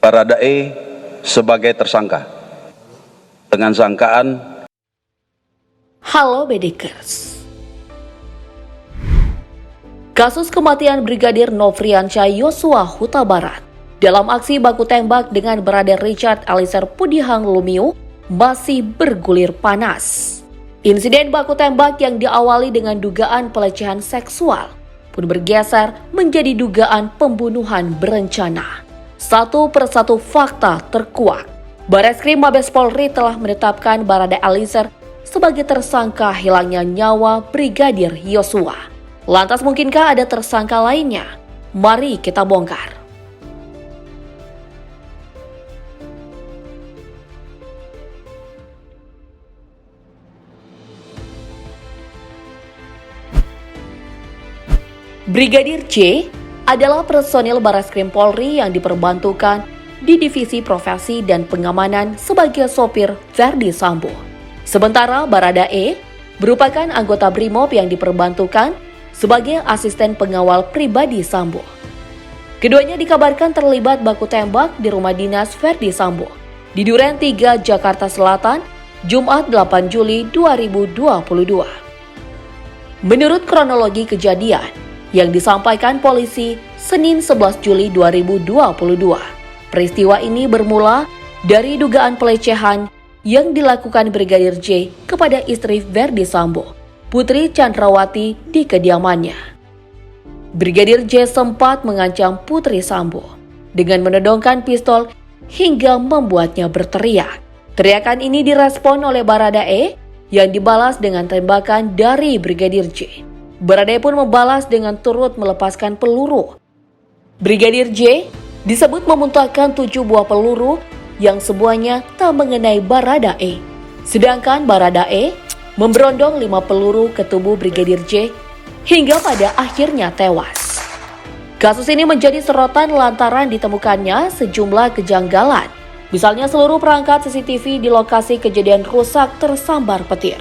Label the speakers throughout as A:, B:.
A: Baradae sebagai tersangka dengan sangkaan.
B: Halo Bedikers. Kasus kematian Brigadir Nofriansyah Yosua Huta Barat dalam aksi baku tembak dengan Barada Richard Eliezer Pudihang Lumiu masih bergulir panas. Insiden baku tembak yang diawali dengan dugaan pelecehan seksual pun bergeser menjadi dugaan pembunuhan berencana. Satu persatu fakta terkuak. Bareskrim Mabes Polri telah menetapkan Barada Eliezer sebagai tersangka hilangnya nyawa Brigadir Yosua. Lantas mungkinkah ada tersangka lainnya? Mari kita bongkar. Brigadir J adalah personil Bareskrim Polri yang diperbantukan di Divisi Profesi dan Pengamanan sebagai sopir Verdi Sambo. Sementara Barada E merupakan anggota Brimob yang diperbantukan sebagai asisten pengawal pribadi Sambo. Keduanya dikabarkan terlibat baku tembak di rumah dinas Verdi Sambo di Duren 3, Jakarta Selatan, Jumat 8 Juli 2022. Menurut kronologi kejadian yang disampaikan polisi Senin 11 Juli 2022, peristiwa ini bermula dari dugaan pelecehan yang dilakukan Brigadir J kepada istri Verdi Sambo, Putri Chandrawati, di kediamannya. Brigadir J sempat mengancam Putri Sambo dengan menodongkan pistol hingga membuatnya berteriak. Teriakan ini direspon oleh Barada E yang dibalas dengan tembakan dari Brigadir J. Barada E pun membalas dengan turut melepaskan peluru. Brigadir J disebut memuntahkan 7 buah peluru yang semuanya tak mengenai Barada E. Sedangkan Barada E memberondong 5 peluru ke tubuh Brigadir J hingga pada akhirnya tewas. Kasus ini menjadi sorotan lantaran ditemukannya sejumlah kejanggalan. Misalnya seluruh perangkat CCTV di lokasi kejadian rusak tersambar petir.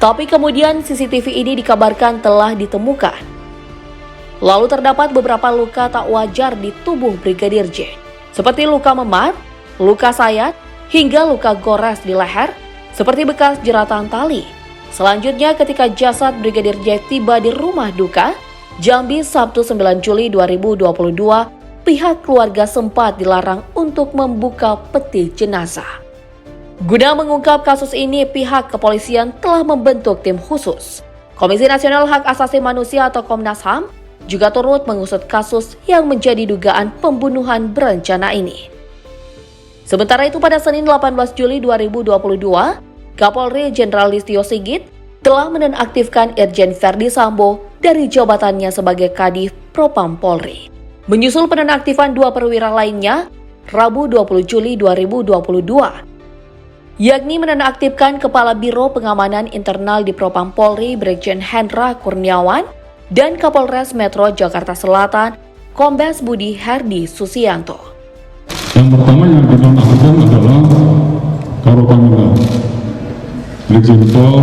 B: Tapi kemudian CCTV ini dikabarkan telah ditemukan. Lalu terdapat beberapa luka tak wajar di tubuh Brigadir J, seperti luka memar, luka sayat, hingga luka gores di leher, seperti bekas jeratan tali. Selanjutnya ketika jasad Brigadir J tiba di rumah duka, Jambi Sabtu 9 Juli 2022, pihak keluarga sempat dilarang untuk membuka peti jenazah. Guna mengungkap kasus ini, pihak kepolisian telah membentuk tim khusus. Komisi Nasional Hak Asasi Manusia atau Komnas HAM juga turut mengusut kasus yang menjadi dugaan pembunuhan berencana ini. Sementara itu pada Senin 18 Juli 2022, Kapolri Jenderal Listio Sigit telah menonaktifkan Irjen Verdi Sambo dari jabatannya sebagai Kadif Propam Polri. Menyusul penonaktifan 2 perwira lainnya, Rabu 20 Juli 2022, yakni menonaktifkan Kepala Biro Pengamanan Internal di Propam Polri Brigjen Hendra Kurniawan dan Kapolres Metro Jakarta Selatan Kombes Budi Herdi Susianto.
C: Yang pertama yang dinonaktifkan adalah Karopanila Brigjen Pol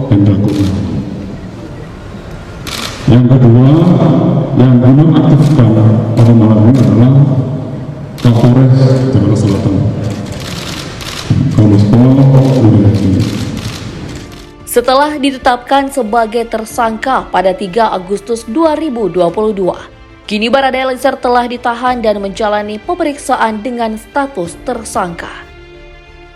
C: Hendra Kurniawan. Yang kedua yang dinonaktifkan pada malam ini adalah Kapolres Jakarta Selatan Kombes Pol Budi Herdi.
B: Setelah ditetapkan sebagai tersangka pada 3 Agustus 2022, kini Barada Eliezer telah ditahan dan menjalani pemeriksaan dengan status tersangka.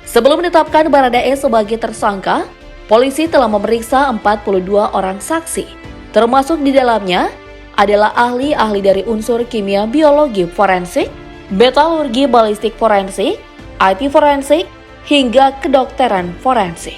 B: Sebelum menetapkan Barada E sebagai tersangka, polisi telah memeriksa 42 orang saksi, termasuk di dalamnya adalah ahli-ahli dari unsur kimia biologi forensik, metalurgi balistik forensik, IT forensik, hingga kedokteran forensik.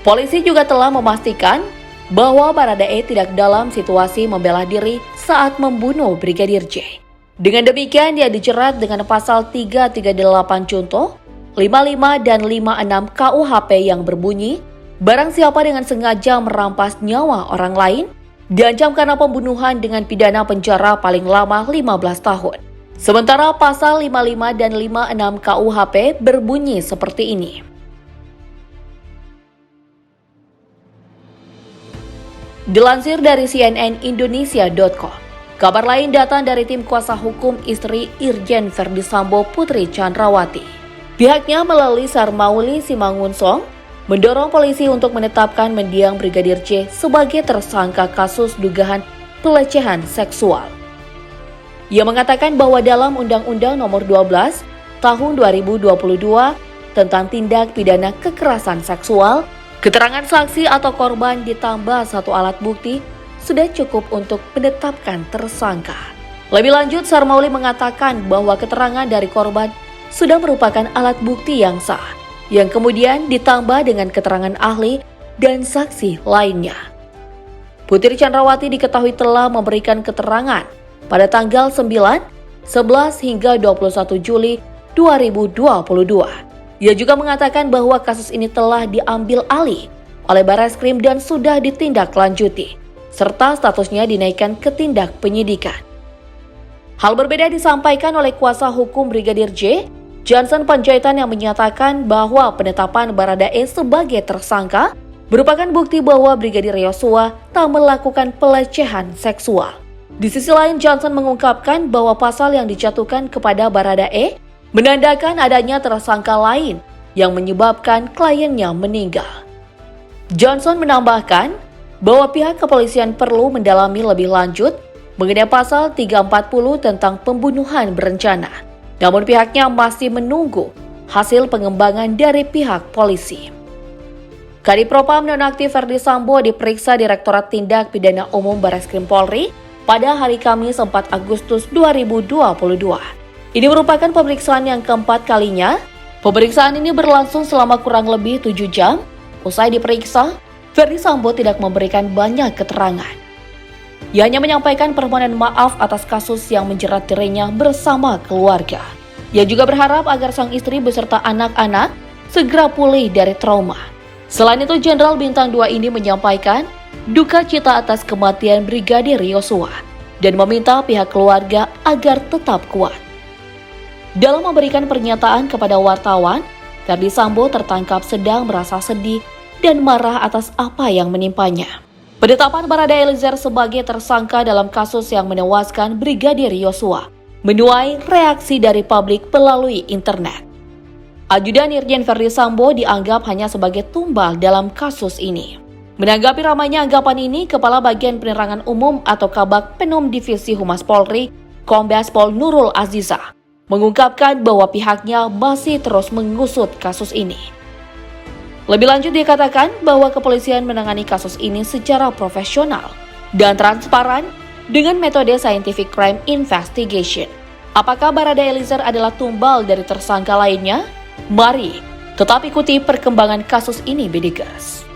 B: Polisi juga telah memastikan bahwa Barada E tidak dalam situasi membela diri saat membunuh Brigadir J. Dengan demikian dia dijerat dengan pasal 338 Junto, 55 dan 56 KUHP yang berbunyi, barang siapa dengan sengaja merampas nyawa orang lain, diancam karena pembunuhan dengan pidana penjara paling lama 15 tahun. Sementara pasal 55 dan 56 KUHP berbunyi seperti ini. Dilansir dari cnnindonesia.com, Kabar lain datang dari tim kuasa hukum istri Irjen Verdi Sambo Putri Chandrawati. Pihaknya melalui Sarmauli Simangunsong mendorong polisi untuk menetapkan mendiang Brigadir J sebagai tersangka kasus dugaan pelecehan seksual. Ia mengatakan bahwa dalam Undang-Undang Nomor 12 Tahun 2022 tentang tindak pidana kekerasan seksual, keterangan saksi atau korban ditambah satu alat bukti sudah cukup untuk menetapkan tersangka. Lebih lanjut, Sarmauli mengatakan bahwa keterangan dari korban sudah merupakan alat bukti yang sah, yang kemudian ditambah dengan keterangan ahli dan saksi lainnya. Putri Chandrawati diketahui telah memberikan keterangan pada tanggal 9, 11 hingga 21 Juli 2022. Ia juga mengatakan bahwa kasus ini telah diambil alih oleh Barreskrim dan sudah ditindaklanjuti, serta statusnya dinaikkan ke tindak penyidikan. Hal berbeda disampaikan oleh kuasa hukum Brigadir J, Johnson Panjaitan, yang menyatakan bahwa penetapan Baradae sebagai tersangka merupakan bukti bahwa Brigadir Yosua tak melakukan pelecehan seksual. Di sisi lain, Johnson mengungkapkan bahwa pasal yang dijatuhkan kepada Baradae menandakan adanya tersangka lain yang menyebabkan kliennya meninggal. Johnson menambahkan bahwa pihak kepolisian perlu mendalami lebih lanjut mengenai pasal 340 tentang pembunuhan berencana. Namun pihaknya masih menunggu hasil pengembangan dari pihak polisi. Kadipropam nonaktif Verdi Sambo diperiksa Direktorat Tindak Pidana Umum Barreskrim Polri pada hari Kamis 4 Agustus 2022. Ini merupakan pemeriksaan yang keempat kalinya. Pemeriksaan ini berlangsung selama kurang lebih 7 jam. Usai diperiksa, Verdi Sambo tidak memberikan banyak keterangan. Ia hanya menyampaikan permohonan maaf atas kasus yang menjerat dirinya bersama keluarga. Ia juga berharap agar sang istri beserta anak-anak segera pulih dari trauma. Selain itu, Jenderal Bintang 2 ini menyampaikan duka cita atas kematian Brigadir Yosua dan meminta pihak keluarga agar tetap kuat. Dalam memberikan pernyataan kepada wartawan, Verdi Sambo tertangkap sedang merasa sedih dan marah atas apa yang menimpanya. Penetapan Baradae Eliezer sebagai tersangka dalam kasus yang menewaskan Brigadir Yosua menuai reaksi dari publik melalui internet. Ajudan Irjen Verdi Sambo dianggap hanya sebagai tumbal dalam kasus ini. Menanggapi ramainya anggapan ini, Kepala Bagian Penerangan Umum atau Kabak Penom Divisi Humas Polri, Kombes Pol Nurul Aziza, mengungkapkan bahwa pihaknya masih terus mengusut kasus ini. Lebih lanjut dikatakan bahwa kepolisian menangani kasus ini secara profesional dan transparan dengan metode scientific crime investigation. Apakah Baradae Eliezer adalah tumbal dari tersangka lainnya? Mari tetap ikuti perkembangan kasus ini, Bidikers.